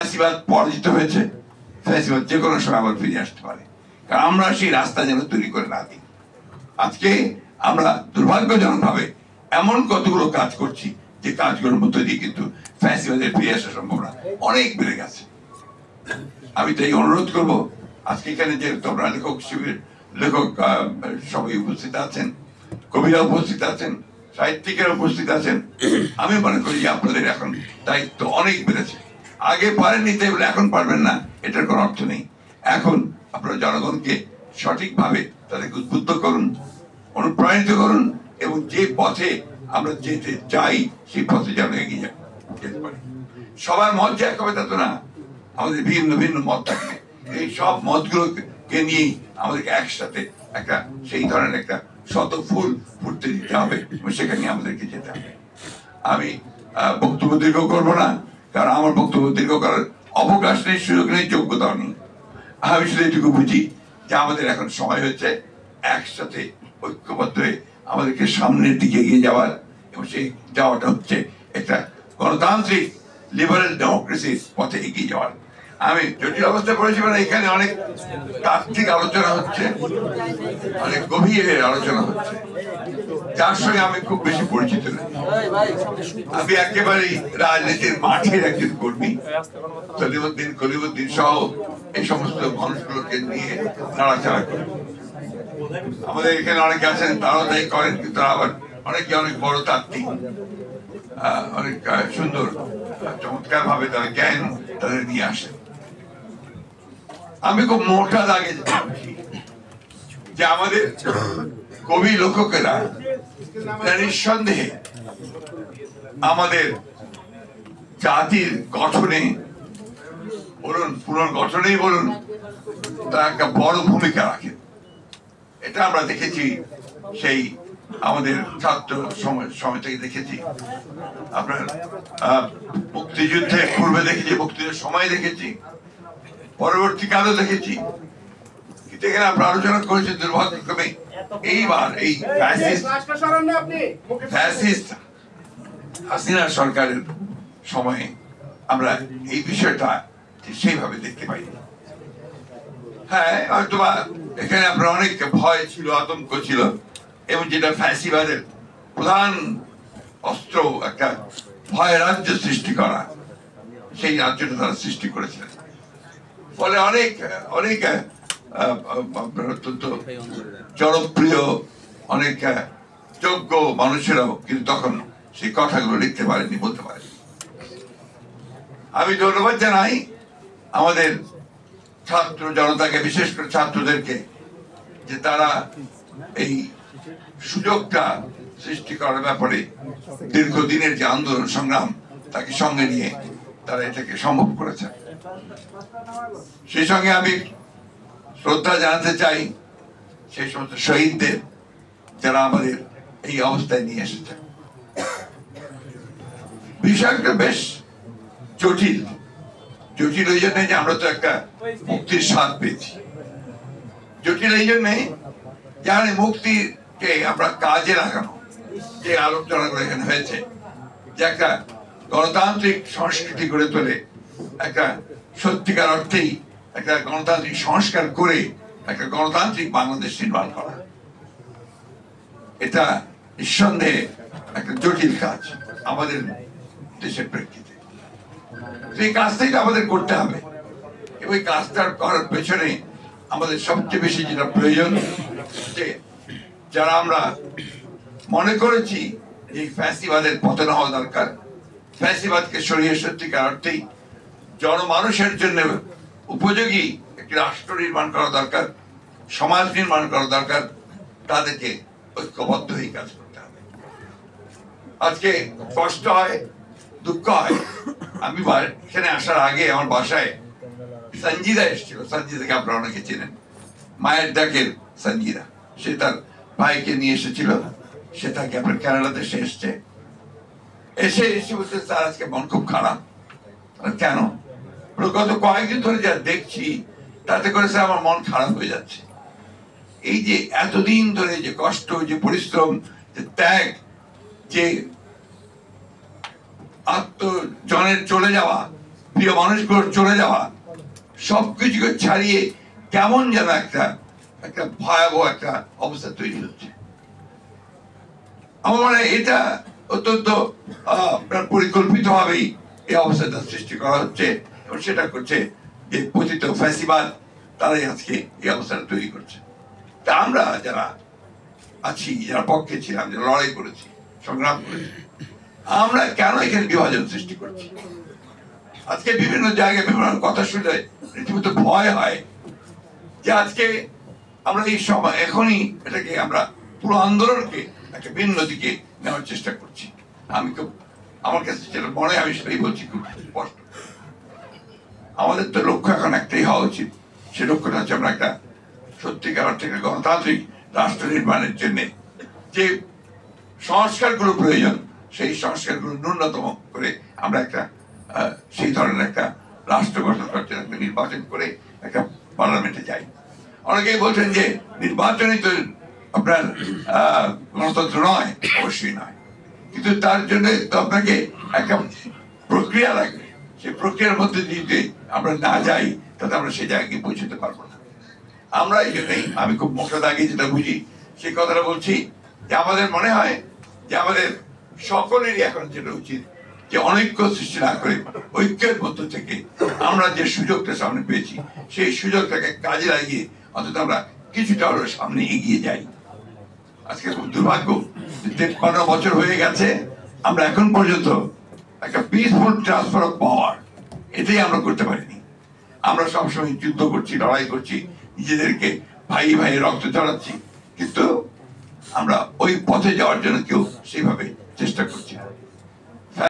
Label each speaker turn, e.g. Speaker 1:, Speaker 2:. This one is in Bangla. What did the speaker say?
Speaker 1: ফ্যাসিবাদ পরাজিত হয়েছে, ফ্যাসিবাদ যে কোনো সময় আবার ফিরে আসতে পারে, কারণ আমরা সেই রাস্তা যেন তৈরি করে না দিই। আজকে আমরা দুর্ভাগ্যজনকভাবে এমন কতগুলো কাজ করছি যে কাজগুলোর মধ্যে দিয়ে কিন্তু ফ্যাসিবাদের ফিরে আসার সম্ভাবনা অনেক বেড়ে গেছে। আমি তাই অনুরোধ করব, আজকে এখানে যে তোমরা লেখক শিবির লেখক সবাই উপস্থিত আছেন, কবিরা উপস্থিত আছেন, সাহিত্যিকেরা উপস্থিত আছেন, আমি মনে করি যে আপনাদের এখন দায়িত্ব অনেক বেড়েছে। আগে পারেননি তাই বলে এখন পারবেন না, এটার কোনো অর্থ নেই। এখন আপনারা জনগণকে সঠিকভাবে তাদেরকে উদ্বুদ্ধ করুন, অনুপ্রাণিত করুন, এবং যে পথে আমরা যেতে চাই সেই পথে যেন এগিয়ে যেতে পারি। সবার মত যে এক হবে তা তো না, আমাদের ভিন্ন ভিন্ন মত থাকবে, এই সব মতগুলোকে নিয়েই আমাদেরকে একসাথে একটা সেই ধরনের একটা শত ফুল ফুটতে দিতে হবে এবং সেখানে আমাদেরকে যেতে হবে। আমি বক্তব্য দীর্ঘ করবো না, কারণ আমার বক্তব্য দীর্ঘ করার অবকাশ নেই, সুযোগ নেই, যোগ্যতাও নেই। আমি শুধু এটুকু বুঝি যে আমাদের এখন সময় হচ্ছে একসাথে ঐক্যবদ্ধ হয়ে আমাদেরকে সামনের দিকে এগিয়ে যাওয়ার, এবং সেই যাওয়াটা হচ্ছে একটা গণতান্ত্রিক লিবারেল ডেমোক্রেসির পথে এগিয়ে যাওয়ার। আমি জটিল অবস্থা পড়েছি, মানে এখানে অনেক তাত্ত্বিক আলোচনা হচ্ছে, অনেক গভীর আলোচনা হচ্ছে, যার সঙ্গে আমি খুব বেশি পরিচিত নই। আমি একেবারেই রাজনীতির মাঠের একজন কর্মী, কলিমুদ্দিন সহ এই সমস্ত মানুষগুলোকে নিয়ে নাড়াচাড়া করি। আমাদের এখানে অনেকে আছেন তারাও তাই করেন, কিন্তু আবার অনেকে অনেক বড় তাত্ত্বিক, অনেক সুন্দর চমৎকার ভাবে তারা জ্ঞান তাদের নিয়ে আসেন। আমি খুব মোটা দাগে যে আমাদের কবি লেখকেরা নিঃসন্দেহে আমাদের জাতির গঠনে বলুন, পুনর্গঠনেই বলুন, তারা একটা বড় ভূমিকা রাখে। এটা আমরা দেখেছি, সেই আমাদের ছাত্র সময় থেকে দেখেছি, আপনার মুক্তিযুদ্ধের পূর্বে দেখেছি, মুক্তিযুদ্ধের সময় দেখেছি, পরবর্তীকালেও দেখেছি। কিন্তু এখানে আমরা আলোচনা করেছি দুর্ভাগ্যক্রমে এইবার এই ফ্যাসিস্ট হাসিনা সরকারের সময়ে আমরা এই বিষয়টা সেইভাবে দেখতে পাই। হ্যাঁ, হয়তো এখানে আপনার অনেক ভয় ছিল, আতঙ্ক ছিল, এবং যেটা ফ্যাসিবাদের প্রধান অস্ত্র, একটা ভয় রাজ্য সৃষ্টি করা, সেই রাজ্যটা তারা সৃষ্টি করেছিলেন। ফলে অনেক অনেক অত্যন্ত জনপ্রিয়, অনেক যোগ্য মানুষেরাও কিন্তু তখন সেই কথাগুলো লিখতে পারেনি, বলতে পারেনি। আমি ধন্যবাদ জানাই আমাদের ছাত্র জনতাকে, বিশেষ করে ছাত্রদেরকে, যে তারা এই সুযোগটা সৃষ্টি করার ব্যাপারে দীর্ঘদিনের যে আন্দোলন সংগ্রাম তাকে সঙ্গে নিয়ে তারা এটাকে সম্ভব করেছে। সেই সঙ্গে আমি শ্রদ্ধা জানাতে চাই সেই সমস্ত শহীদদের, যারা আমাদের এই অবস্থায় নিয়ে এসেছে। বিষয়টা বেশ জটিল। জটিল এই জন্য যে আমরা তো একটা মুক্তির স্বাদ পেয়েছি। জটিল এই জন্যে যেখানে মুক্তিকে আমরা কাজে লাগানো, যে আলোচনাগুলো এখানে হয়েছে, যে একটা গণতান্ত্রিক সংস্কৃতি গড়ে তোলে, একটা সত্যিকার অর্থেই একটা গণতান্ত্রিক সংস্কার করে একটা গণতান্ত্রিক বাংলাদেশ নির্মাণ করা, এটা নিঃসন্দেহে একটা জটিল কাজ আমাদের দেশের প্রেক্ষিতে। সেই কাজটাই আমাদের করতে হবে, এবং এই কাজটা করার পেছনে আমাদের সবচেয়ে বেশি যেটা প্রয়োজন, যে যারা আমরা মনে করেছি যে ফ্যাসিবাদের পতন হওয়া দরকার, ফ্যাসিবাদকে সরিয়ে সত্যিকার অর্থেই জনমানুষের জন্য উপযোগী একটি রাষ্ট্র নির্মাণ করা দরকার, সমাজ নির্মাণ করা দরকার, তাদেরকে ঐক্যবদ্ধ হয়ে কাজ করতে হবে। আজকে কষ্ট হয়, দুঃখ হয়। আমি এখানে আসার আগে আমার বাসায় সঞ্জিদা এসেছিল। সঞ্জিদাকে আপনারা অনেকে চেনেন, মায়ের ডাকের সঞ্জিদা। সে তার ভাইকে নিয়ে এসেছিল, সে তাকে আপনার কেরালা দেশে এসছে। এসে বলছে, স্যার আজকে মন খুব খারাপ। কেন? গত কয়েকদিন ধরে যা দেখছি তাতে করে স্যার আমার মন খারাপ হয়ে যাচ্ছে। এই যে এতদিন ধরে যে কষ্ট, যে পরিশ্রম, যে ত্যাগ, যে আত্মজনের চলে যাওয়া, প্রিয় মানুষগুলোর চলে যাওয়া, সবকিছুকে ছাড়িয়ে কেমন যেন একটা ভয়াবহ একটা অবস্থা তৈরি হচ্ছে। আমার মনে হয় এটা অত্যন্ত পরিকল্পিত ভাবেই এই অবস্থাটা সৃষ্টি করা হচ্ছে, এবং সেটা করছে যে পতিত ফ্যাসিবাদ, তারাই আজকে এই অবস্থাটা তৈরি করছে। তা আমরা যারা আছি, যারা পক্ষে ছিলাম, যারা লড়াই করেছি, সংগ্রাম করেছি, আমরা কেন এখানে বিভাজন সৃষ্টি করছি? আজকে বিভিন্ন জায়গায় বিভিন্ন কথা শুনলে রীতিমতো ভয় হয় যে আজকে আমরা এই সময় এখনই এটাকে আমরা পুরো আন্দোলনকে একটা ভিন্ন দিকে নেওয়ার চেষ্টা করছি। আমি খুব, আমার কাছে যেটা মনে হয় আমি সেটাই বলছি খুব স্পষ্ট। আমাদের তো লক্ষ্য এখন একটাই হওয়া উচিত, সে লক্ষ্যটা হচ্ছে আমরা একটা সত্যিকার অর্থে একটা গণতান্ত্রিক রাষ্ট্র নির্মাণের জন্য যে সংস্কারগুলো প্রয়োজন, সেই সংস্কারগুলো ন্যূনতম করে আমরা একটা সেই ধরনের একটা রাষ্ট্র গঠন করতে, একটা নির্বাচন করে একটা পার্লামেন্টে যাই। অনেকেই বলছেন যে নির্বাচনই তো আপনার গণতন্ত্র নয়, অবশ্যই নয়, কিন্তু তার জন্য তো আপনাকে একটা প্রক্রিয়া লাগবে। সেই প্রক্রিয়ার মধ্যে দিয়ে আমরা না যাই, তাতে আমরা সেই জায়গায় পৌঁছতে পারবো না। আমরা এই জন্যই আমি খুব মোটা দাগে যেটা বুঝি সেই কথাটা বলছি, যে আমাদের মনে হয় যে আমাদের সকলেরই এখন যেটা উচিত যে অনৈক্য সৃষ্টি না করে ঐক্যের মধ্য থেকে আমরা যে সুযোগটা সামনে পেয়েছি সেই সুযোগটাকে কাজে লাগিয়ে অন্তত আমরা কিছুটা হলেও সামনে এগিয়ে যাই। আজকে খুব দুর্ভাগ্য, 53 বছর হয়ে গেছে, আমরা এখন পর্যন্ত একটা পিসফুল ট্রান্সফার অফ পাওয়ার এটাই আমরা করতে পারিনি। আমরা সবসময় যুদ্ধ করছি, লড়াই করছি, নিজেদেরকে ভাই ভাই রক্ত চড়াচ্ছি, কিন্তু আমরা ওই পথে যাওয়ার জন্য কেউ সেইভাবে চেষ্টা করছি না।